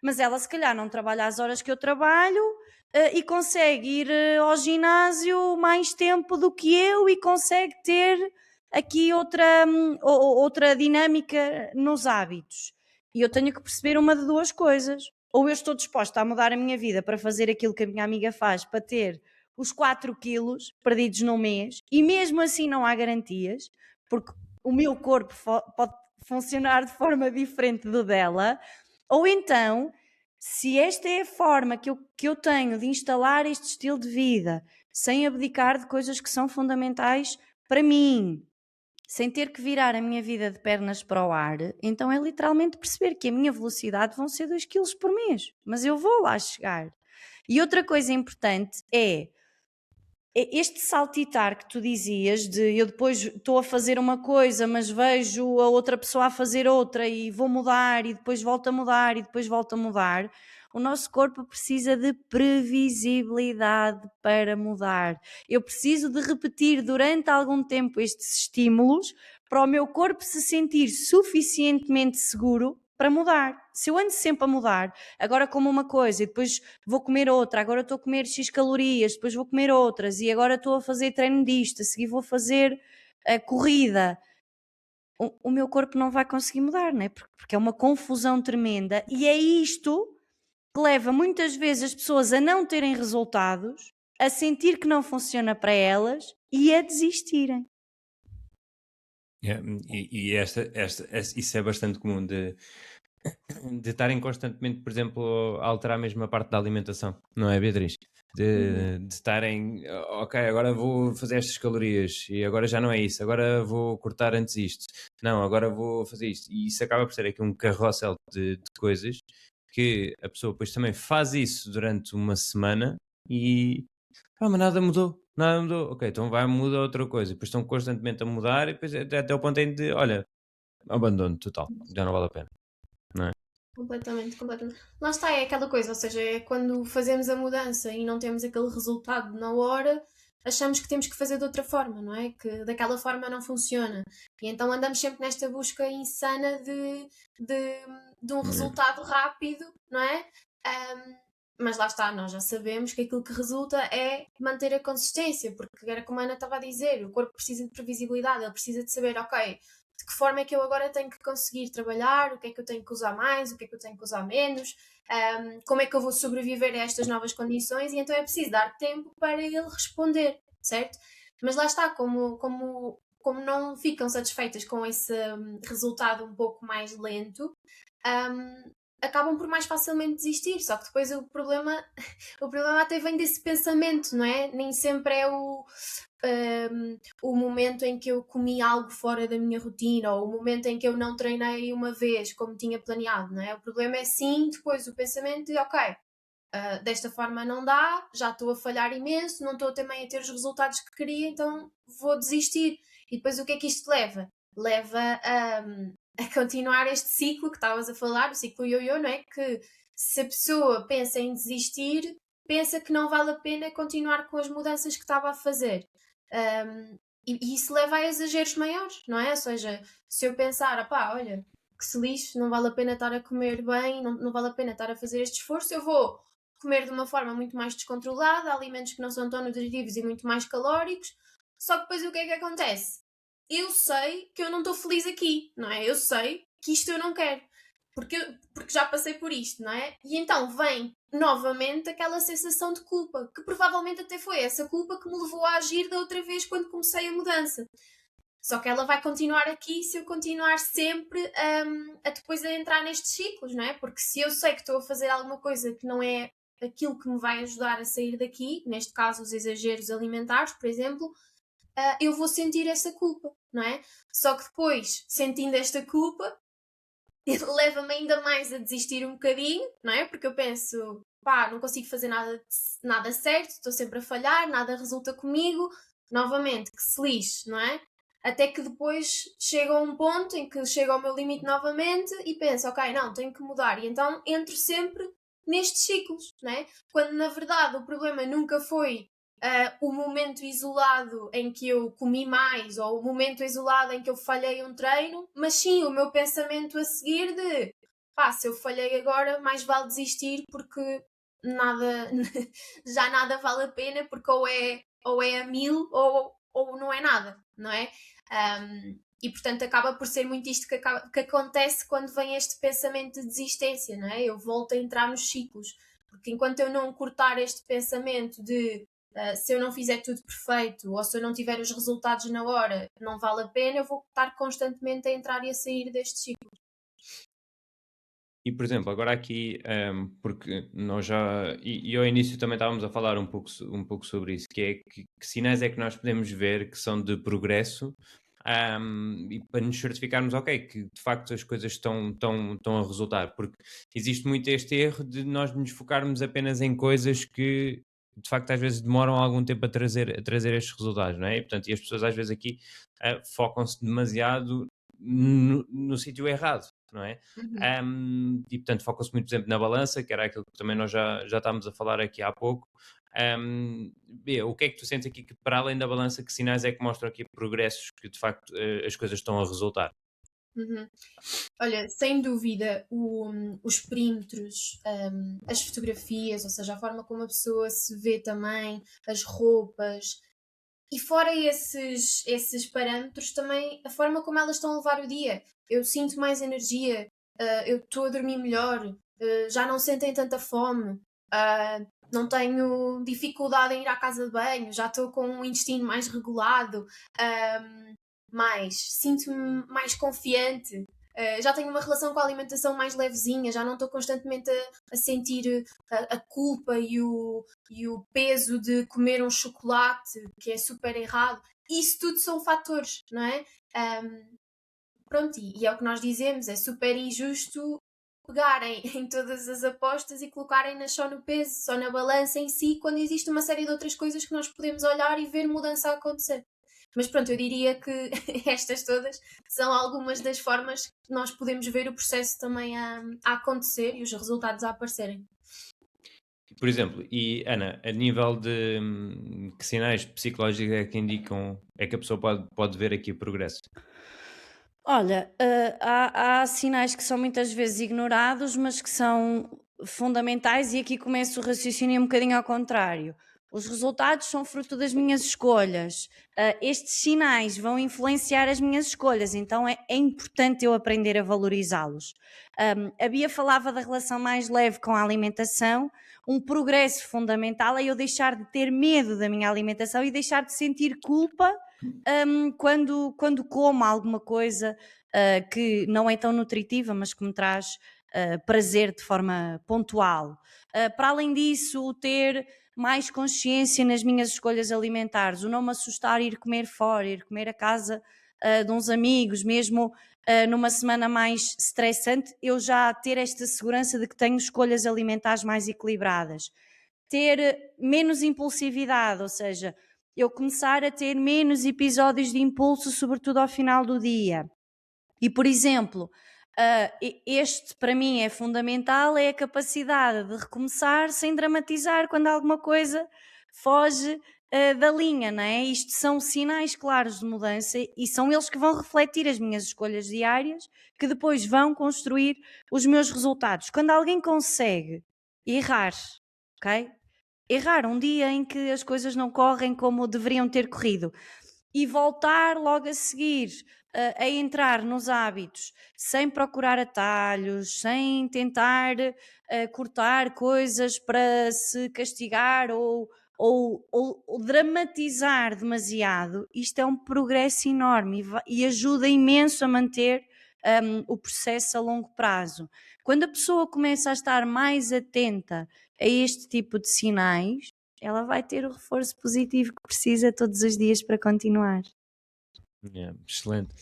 mas ela se calhar não trabalha as horas que eu trabalho e consegue ir ao ginásio mais tempo do que eu e consegue ter aqui outra dinâmica nos hábitos. E eu tenho que perceber uma de duas coisas. Ou eu estou disposta a mudar a minha vida para fazer aquilo que a minha amiga faz, para ter os 4 quilos perdidos no mês, e mesmo assim não há garantias, porque o meu corpo pode funcionar de forma diferente do dela. Ou então, se esta é a forma que eu tenho de instalar este estilo de vida, sem abdicar de coisas que são fundamentais para mim, sem ter que virar a minha vida de pernas para o ar, então é literalmente perceber que a minha velocidade vão ser 2 kg por mês, mas eu vou lá chegar. E outra coisa importante é este saltitar que tu dizias, de eu depois estou a fazer uma coisa, mas vejo a outra pessoa a fazer outra e vou mudar e depois volto a mudar e depois volto a mudar. O nosso corpo precisa de previsibilidade para mudar. Eu preciso de repetir durante algum tempo estes estímulos para o meu corpo se sentir suficientemente seguro para mudar. Se eu ando sempre a mudar, agora como uma coisa e depois vou comer outra, agora estou a comer X calorias, depois vou comer outras e agora estou a fazer treino disto, a seguir vou fazer corrida, o meu corpo não vai conseguir mudar, né? Porque é uma confusão tremenda e é isto que leva muitas vezes as pessoas a não terem resultados, a sentir que não funciona para elas e a desistirem. Isso é bastante comum de estarem constantemente, por exemplo, a alterar mesmo a parte da alimentação, não é, Beatriz? De estarem, ok, agora vou fazer estas calorias e agora já não é isso, agora vou cortar antes isto, não, agora vou fazer isto. E isso acaba por ser aqui um carrossel de coisas que a pessoa depois também faz isso durante uma semana e mas nada mudou, nada mudou. Ok, então vai mudar outra coisa. Depois estão constantemente a mudar e depois até o ponto em de, olha, abandono total, já não vale a pena, não é? Completamente, completamente. Lá está, é aquela coisa, ou seja, é quando fazemos a mudança e não temos aquele resultado na hora, achamos que temos que fazer de outra forma, não é? Que daquela forma não funciona. E então andamos sempre nesta busca insana de, de um resultado rápido, não é? Mas lá está, nós já sabemos que aquilo que resulta é manter a consistência, porque era como a Ana estava a dizer, o corpo precisa de previsibilidade, ele precisa de saber, ok, de que forma é que eu agora tenho que conseguir trabalhar, o que é que eu tenho que usar mais, o que é que eu tenho que usar menos, como é que eu vou sobreviver a estas novas condições, e então é preciso dar tempo para ele responder, certo? Mas lá está, como não ficam satisfeitas com esse resultado um pouco mais lento, acabam por mais facilmente desistir, só que depois o problema até vem desse pensamento, não é? Nem sempre é o momento em que eu comi algo fora da minha rotina ou o momento em que eu não treinei uma vez como tinha planeado, não é? O problema é sim depois o pensamento de ok, desta forma não dá, já estou a falhar imenso, não estou também a ter os resultados que queria, então vou desistir. E depois o que é que isto leva? Leva a continuar este ciclo que estavas a falar, o ciclo ioiô, não é? Que se a pessoa pensa em desistir, pensa que não vale a pena continuar com as mudanças que estava a fazer. E isso leva a exageros maiores, não é? Ou seja, se eu pensar, pá, olha, que se lixe, não vale a pena estar a comer bem, não vale a pena estar a fazer este esforço, eu vou comer de uma forma muito mais descontrolada, alimentos que não são tão nutritivos e muito mais calóricos, só que depois o que é que acontece? Eu sei que eu não estou feliz aqui, não é? Eu sei que isto eu não quero, porque já passei por isto, não é? E então vem novamente aquela sensação de culpa, que provavelmente até foi essa culpa que me levou a agir da outra vez quando comecei a mudança. Só que ela vai continuar aqui se eu continuar sempre a depois a entrar nestes ciclos, não é? Porque se eu sei que estou a fazer alguma coisa que não é aquilo que me vai ajudar a sair daqui, neste caso os exageros alimentares, por exemplo, eu vou sentir essa culpa, não é? Só que depois, sentindo esta culpa, leva-me ainda mais a desistir um bocadinho, não é? Porque eu penso, pá, não consigo fazer nada certo, estou sempre a falhar, nada resulta comigo, novamente, que se lixe, não é? Até que depois chega a um ponto em que chega ao meu limite novamente e penso, ok, não, tenho que mudar. E então entro sempre nestes ciclos, não é? Quando na verdade o problema nunca foi o momento isolado em que eu comi mais ou o momento isolado em que eu falhei um treino, mas sim o meu pensamento a seguir de pá, se eu falhei agora, mais vale desistir porque nada, já nada vale a pena porque ou é a 1000 ou não é nada, não é? E portanto acaba por ser muito isto que acontece quando vem este pensamento de desistência, não é? Eu volto a entrar nos ciclos, porque enquanto eu não cortar este pensamento de se eu não fizer tudo perfeito ou se eu não tiver os resultados na hora, não vale a pena, eu vou estar constantemente a entrar e a sair deste ciclo. E, por exemplo, agora aqui, porque nós já, e ao início também estávamos a falar um pouco sobre isso, que é que sinais é que nós podemos ver que são de progresso, e para nos certificarmos, ok, que de facto as coisas estão a resultar, porque existe muito este erro de nós nos focarmos apenas em coisas que de facto às vezes demoram algum tempo a trazer estes resultados, não é? E, portanto, e as pessoas às vezes aqui focam-se demasiado no sítio errado, não é? Uhum. E portanto focam-se muito, por exemplo, na balança, que era aquilo que também nós já estávamos a falar aqui há pouco. O que é que tu sentes aqui que, para além da balança, que sinais é que mostram aqui progressos que de facto as coisas estão a resultar? Uhum. Olha, sem dúvida, os perímetros, as fotografias, ou seja, a forma como a pessoa se vê também, as roupas, e fora esses parâmetros, também a forma como elas estão a levar o dia. Eu sinto mais energia, eu estou a dormir melhor, já não sentem tanta fome, ah, não tenho dificuldade em ir à casa de banho, já estou com um intestino mais regulado, sinto-me mais confiante. Já tenho uma relação com a alimentação mais levezinha, já não estou constantemente a sentir a culpa e o peso de comer um chocolate, que é super errado. Isso tudo são fatores, não é? Pronto, e é o que nós dizemos, é super injusto pegarem em todas as apostas e colocarem-nas só no peso, só na balança em si, quando existe uma série de outras coisas que nós podemos olhar e ver mudança a acontecer. Mas pronto, eu diria que estas todas são algumas das formas que nós podemos ver o processo também a acontecer e os resultados a aparecerem. Por exemplo, e Ana, a nível de que sinais psicológicos é que indicam, é que a pessoa pode ver aqui progresso? Olha, há sinais que são muitas vezes ignorados, mas que são fundamentais, e aqui começa o raciocínio um bocadinho ao contrário. Os resultados são fruto das minhas escolhas. Estes sinais vão influenciar as minhas escolhas, então é importante eu aprender a valorizá-los. A Bia falava da relação mais leve com a alimentação. Um progresso fundamental é eu deixar de ter medo da minha alimentação e deixar de sentir culpa quando como alguma coisa que não é tão nutritiva, mas que me traz prazer de forma pontual. Para além disso, o ter mais consciência nas minhas escolhas alimentares, o não me assustar ir comer fora, ir comer a casa de uns amigos, mesmo numa semana mais estressante, eu já ter esta segurança de que tenho escolhas alimentares mais equilibradas. Ter menos impulsividade, ou seja, eu começar a ter menos episódios de impulso, sobretudo ao final do dia. E, por exemplo, este para mim é fundamental, é a capacidade de recomeçar sem dramatizar quando alguma coisa foge da linha, não é? Isto são sinais claros de mudança e são eles que vão refletir as minhas escolhas diárias, que depois vão construir os meus resultados. Quando alguém consegue errar, ok? Errar um dia em que as coisas não correm como deveriam ter corrido e voltar logo a seguir a entrar nos hábitos sem procurar atalhos, sem tentar cortar coisas para se castigar ou dramatizar demasiado, isto é um progresso enorme e ajuda imenso a manter o processo a longo prazo. Quando a pessoa começa a estar mais atenta a este tipo de sinais, ela vai ter o reforço positivo que precisa todos os dias para continuar. Yeah, excelente.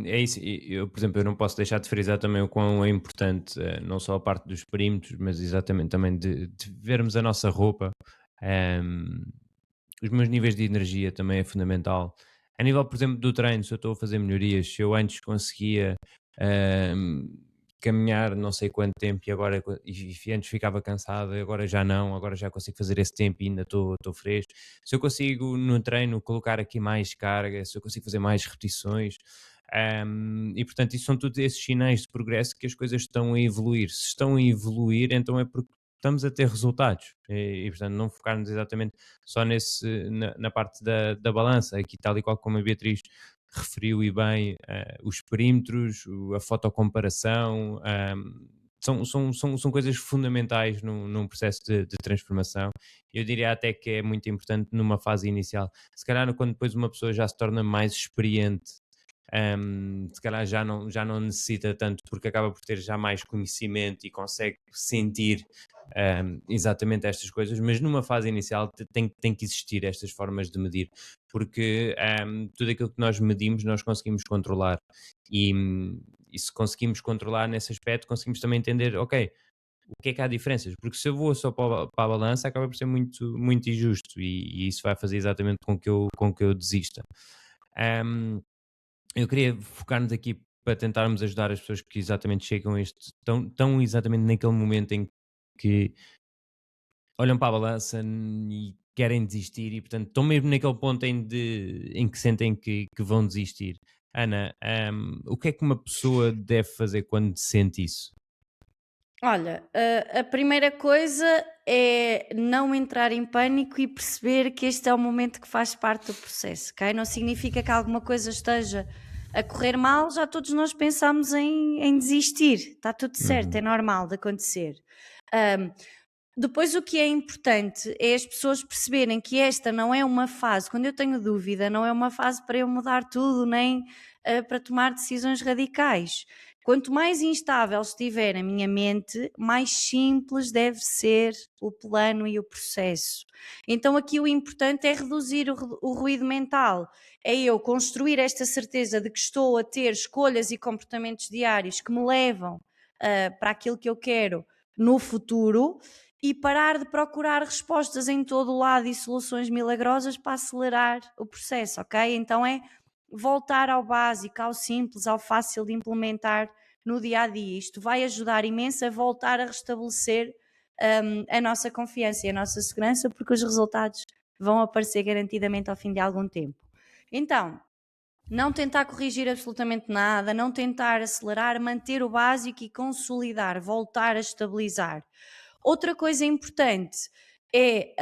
É isso. Eu, por exemplo, eu não posso deixar de frisar também o quão é importante, não só a parte dos perímetros, mas exatamente também de vermos a nossa roupa. Ahm, os meus níveis de energia também é fundamental. A nível, por exemplo, do treino, se eu estou a fazer melhorias, se eu antes conseguia ahm, caminhar não sei quanto tempo e agora e antes ficava cansado, agora já não, agora já consigo fazer esse tempo e ainda estou fresco. Se eu consigo no treino colocar aqui mais carga, se eu consigo fazer mais repetições, e portanto, isso são todos esses sinais de progresso que as coisas estão a evoluir. Se estão a evoluir, então é porque estamos a ter resultados portanto, não focarmos exatamente só na parte da balança, aqui tal e qual como a Beatriz referiu e bem, os perímetros, a fotocomparação, são coisas fundamentais num processo de transformação. Eu diria até que é muito importante numa fase inicial. Se calhar quando depois uma pessoa já se torna mais experiente, se calhar já não necessita tanto porque acaba por ter já mais conhecimento e consegue sentir exatamente estas coisas, mas numa fase inicial tem que existir estas formas de medir, porque tudo aquilo que nós medimos nós conseguimos controlar e se conseguimos controlar nesse aspecto conseguimos também entender, ok, o que é que há diferenças? Porque se eu vou só para a balança acaba por ser muito, muito injusto e isso vai fazer exatamente com que eu desista. Ahm, eu queria focar-nos aqui para tentarmos ajudar as pessoas que exatamente chegam a este, estão exatamente naquele momento em que olham para a balança e querem desistir e portanto estão mesmo naquele ponto em que sentem que vão desistir. Ana, o que é que uma pessoa deve fazer quando sente isso? Olha, a primeira coisa é não entrar em pânico e perceber que este é o momento que faz parte do processo, ok? Não significa que alguma coisa esteja a correr mal, já todos nós pensamos em desistir, está tudo certo, é Uhum. normal de acontecer. Ahm, Depois, o que é importante é as pessoas perceberem que esta não é uma fase, quando eu tenho dúvida, não é uma fase para eu mudar tudo, nem para tomar decisões radicais. Quanto mais instável estiver a minha mente, mais simples deve ser o plano e o processo. Então, aqui o importante é reduzir o ruído mental, é eu construir esta certeza de que estou a ter escolhas e comportamentos diários que me levam para aquilo que eu quero no futuro e parar de procurar respostas em todo o lado e soluções milagrosas para acelerar o processo, ok? Então é voltar ao básico, ao simples, ao fácil de implementar no dia a dia. Isto vai ajudar imenso a voltar a restabelecer a nossa confiança e a nossa segurança, porque os resultados vão aparecer garantidamente ao fim de algum tempo. Então, não tentar corrigir absolutamente nada, não tentar acelerar, manter o básico e consolidar, voltar a estabilizar. Outra coisa importante é,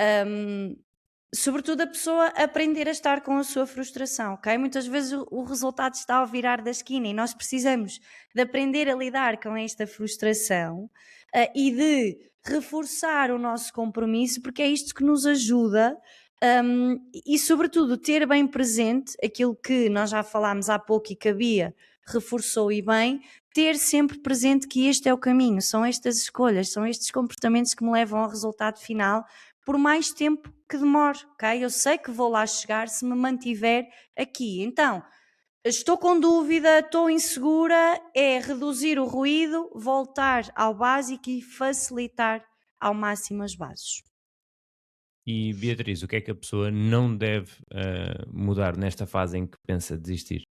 sobretudo, a pessoa aprender a estar com a sua frustração, ok? Muitas vezes o resultado está ao virar da esquina e nós precisamos de aprender a lidar com esta frustração e de reforçar o nosso compromisso, porque é isto que nos ajuda. E sobretudo ter bem presente aquilo que nós já falámos há pouco e que a Bia reforçou e bem, ter sempre presente que este é o caminho, são estas escolhas, são estes comportamentos que me levam ao resultado final, por mais tempo que demore, ok? Eu sei que vou lá chegar se me mantiver aqui. Então, estou com dúvida, estou insegura, é reduzir o ruído, voltar ao básico e facilitar ao máximo as bases. E Beatriz, o que é que a pessoa não deve mudar nesta fase em que pensa desistir?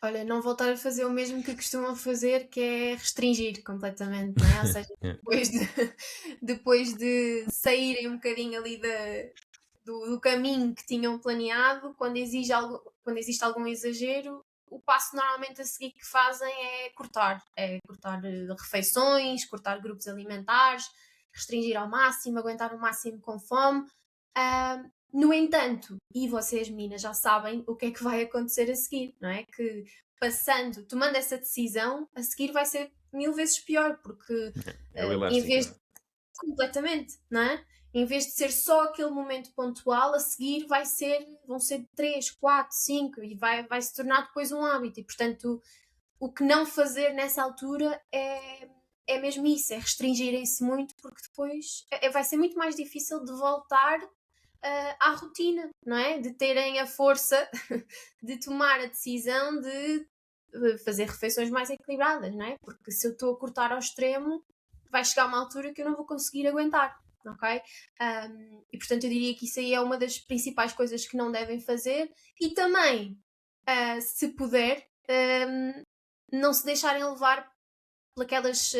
Olha, não voltar a fazer o mesmo que costumam fazer, que é restringir completamente, não é? Ou seja, É. depois de saírem um bocadinho ali do caminho que tinham planeado, quando existe algum exagero, o passo normalmente a seguir que fazem é cortar. É cortar refeições, cortar grupos alimentares, restringir ao máximo, aguentar o máximo com fome. Ah, no entanto, e vocês meninas já sabem o que é que vai acontecer a seguir, não é? Que tomando essa decisão, a seguir vai ser 1000 vezes pior, porque É o em elástico, vez não é? de completamente, não é? Em vez de ser só aquele momento pontual, a seguir vão ser 3, 4, 5 e vai se tornar depois um hábito. E portanto, o que não fazer nessa altura é mesmo isso, é restringirem-se muito, porque depois vai ser muito mais difícil de voltar à rotina, não é? De terem a força de tomar a decisão de fazer refeições mais equilibradas, não é? Porque se eu estou a cortar ao extremo, vai chegar uma altura que eu não vou conseguir aguentar, ok? E portanto eu diria que isso aí é uma das principais coisas que não devem fazer e também, se puder, não se deixarem levar pelas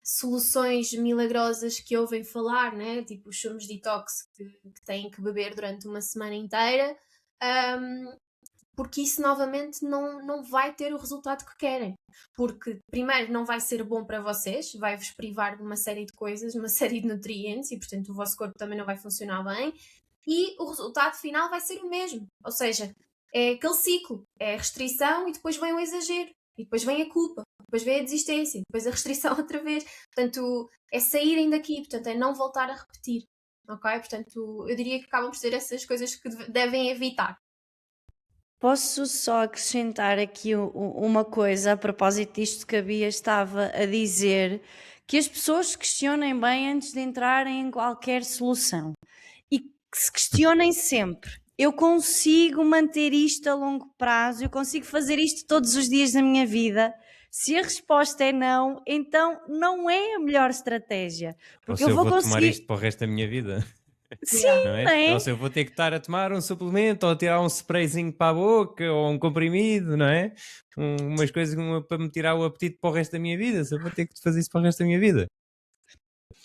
soluções milagrosas que ouvem falar, né? Tipo os sumos detox que têm que beber durante uma semana inteira, um, porque isso novamente não vai ter o resultado que querem. Porque, primeiro, não vai ser bom para vocês, vai-vos privar de uma série de coisas, de uma série de nutrientes, e portanto o vosso corpo também não vai funcionar bem, e o resultado final vai ser o mesmo. Ou seja, é aquele ciclo, é a restrição e depois vem o exagero, e depois vem a culpa, depois vem a desistência, depois a restrição outra vez. Portanto, é saírem daqui, portanto, é não voltar a repetir. Ok? Portanto, eu diria que acabam por ser essas coisas que devem evitar. Posso só acrescentar aqui uma coisa a propósito disto que a Bia estava a dizer, que as pessoas questionem bem antes de entrarem em qualquer solução e que se questionem sempre. Eu consigo manter isto a longo prazo, eu consigo fazer isto todos os dias da minha vida. Se a resposta é não, então não é a melhor estratégia, Ou porque se eu eu vou vou tomar conseguir. isto para o resto da minha vida, Yeah. não Sim, é? não Ou é? se eu vou ter que estar a tomar um suplemento, ou tirar um sprayzinho para a boca, ou um comprimido, não é? Umas coisas para me tirar o apetite para o resto da minha vida, se eu vou ter que fazer isso para o resto da minha vida.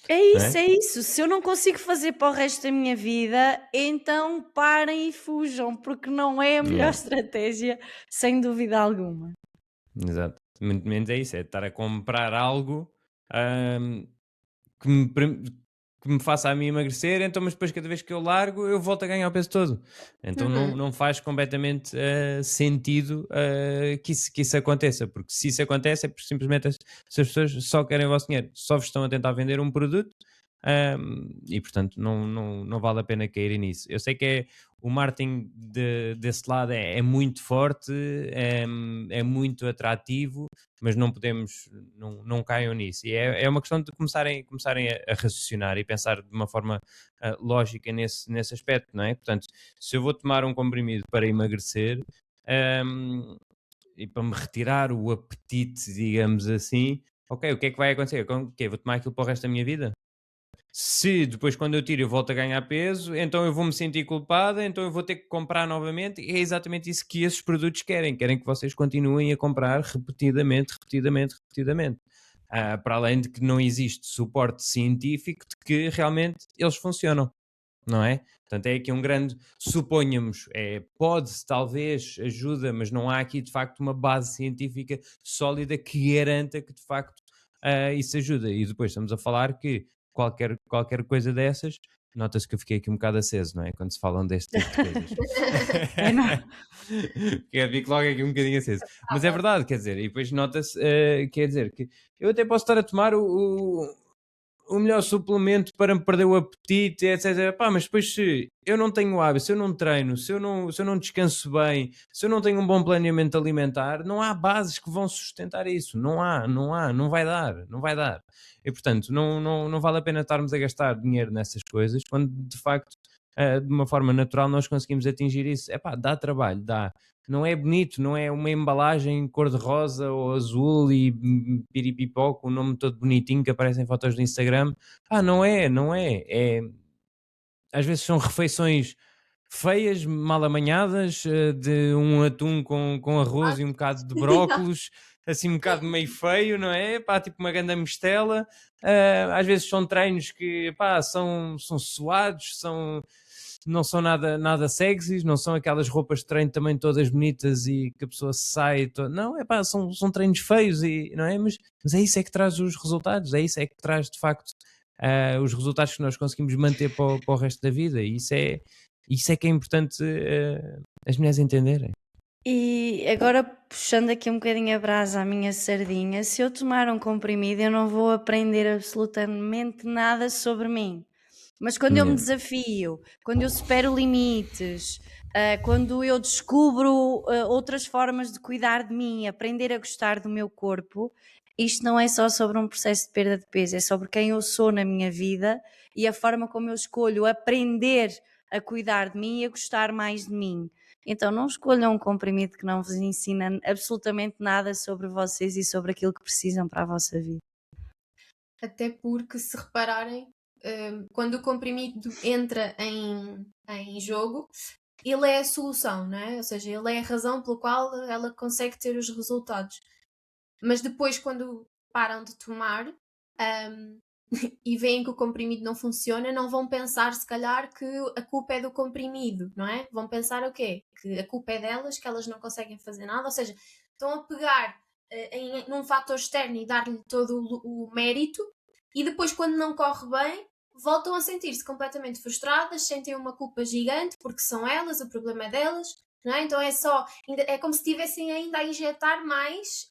É não isso, é? é isso. Se eu não consigo fazer para o resto da minha vida, então parem e fujam, porque não é a melhor Yeah, estratégia, sem dúvida alguma. exato. Muito menos é isso, é estar a comprar algo ahm, que me, perm- que me faça a mim emagrecer, então, mas depois cada vez que eu largo, eu volto a ganhar o peso todo. Então Uhum. não faz completamente sentido que isso aconteça, porque se isso acontece é porque simplesmente se as pessoas só querem o vosso dinheiro, só vos estão a tentar vender um produto. E portanto não vale a pena cair nisso. Eu sei que o marketing desse lado é muito forte, é muito atrativo, mas não podemos, não caiam nisso. E é uma questão de começarem a raciocinar e pensar de uma forma lógica nesse aspecto, não é? Portanto, se eu vou tomar um comprimido para emagrecer ahm, e para me retirar o apetite, digamos assim, ok, o que é que vai acontecer? Ok, vou tomar aquilo para o resto da minha vida? Se depois, quando eu tiro, eu volto a ganhar peso, então eu vou me sentir culpada, então eu vou ter que comprar novamente. E é exatamente isso que esses produtos querem. Querem que vocês continuem a comprar repetidamente, repetidamente, repetidamente. Para além de que não existe suporte científico de que realmente eles funcionam, não é? Portanto, é aqui um grande, suponhamos, pode, talvez, ajuda, mas não há aqui de facto uma base científica sólida que garanta que de facto isso ajuda. E depois estamos a falar que qualquer coisa dessas, nota-se que eu fiquei aqui um bocado aceso, não é? Quando se falam deste tipo de coisas. É, não. Fico logo aqui um bocadinho aceso. Tá Mas é bem. verdade, quer dizer, e depois nota-se, quer dizer, que eu até posso estar a tomar o melhor suplemento para me perder o apetite, etc. Pá, mas depois se eu não tenho hábito, se eu não treino, se eu não descanso bem, se eu não tenho um bom planeamento alimentar, não há bases que vão sustentar isso. Não vai dar, não vai dar. E portanto, não vale a pena estarmos a gastar dinheiro nessas coisas quando de facto, de uma forma natural, nós conseguimos atingir isso. É pá, dá trabalho, dá. Não é bonito, não é uma embalagem cor-de-rosa ou azul e piripipó com o nome todo bonitinho que aparece em fotos do Instagram. Não é. Às vezes são refeições feias, mal amanhadas, de um atum com arroz e um bocado de brócolos, assim um bocado meio feio, não é? Pá, tipo uma grande mistela. Às vezes são treinos que, pá, são suados, não são nada sexys, não são aquelas roupas de treino também todas bonitas e que a pessoa sai. Não, é pá, são treinos feios, não é? Mas é isso é que traz os resultados, é isso é que traz de facto os resultados que nós conseguimos manter para o resto da vida. E isso é que é importante as mulheres entenderem. E agora, puxando aqui um bocadinho a brasa à minha sardinha, se eu tomar um comprimido, eu não vou aprender absolutamente nada sobre mim. Mas quando eu me Yeah. desafio, quando eu supero limites, quando eu descubro outras formas de cuidar de mim, aprender a gostar do meu corpo, isto não é só sobre um processo de perda de peso, é sobre quem eu sou na minha vida e a forma como eu escolho aprender a cuidar de mim e a gostar mais de mim. Então não escolham um comprimido que não vos ensina absolutamente nada sobre vocês e sobre aquilo que precisam para a vossa vida. Até porque, se repararem, quando o comprimido entra em jogo, ele é a solução, não é? Ou seja, ele é a razão pela qual ela consegue ter os resultados. Mas depois, quando param de tomar, e veem que o comprimido não funciona, não vão pensar, se calhar, que a culpa é do comprimido, não é? Vão pensar o quê? Que a culpa é delas, que elas não conseguem fazer nada, ou seja, estão a pegar num fator externo e dar-lhe todo o mérito, e depois, quando não corre bem, voltam a sentir-se completamente frustradas, sentem uma culpa gigante, porque são elas, o problema é delas, não é? Então é como se estivessem ainda a injetar mais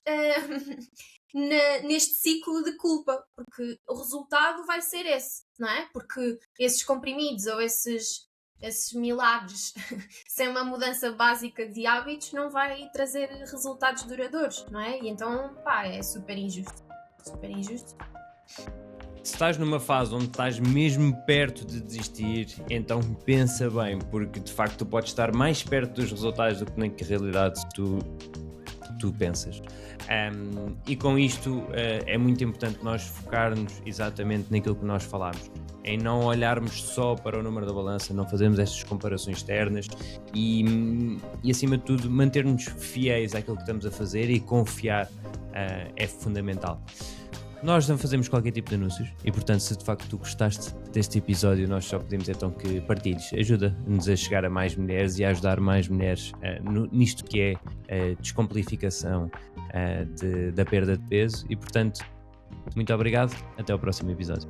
neste ciclo de culpa, porque o resultado vai ser esse, não é? Porque esses comprimidos ou esses milagres sem uma mudança básica de hábitos não vai trazer resultados duradouros, não é? E então, pá, é super injusto. Super injusto. Se estás numa fase onde estás mesmo perto de desistir, então pensa bem, porque de facto tu podes estar mais perto dos resultados do que na realidade tu pensas. E com isto é muito importante nós focarmos exatamente naquilo que nós falámos, em não olharmos só para o número da balança, não fazermos estas comparações externas e acima de tudo manter-nos fiéis àquilo que estamos a fazer e confiar é fundamental. nós não fazemos qualquer tipo de anúncios e, portanto, se de facto tu gostaste deste episódio, nós só pedimos então que partilhes. Ajuda-nos a chegar a mais mulheres e a ajudar mais mulheres nisto que é a descomplificação da perda de peso. E, portanto, muito obrigado. Até ao próximo episódio.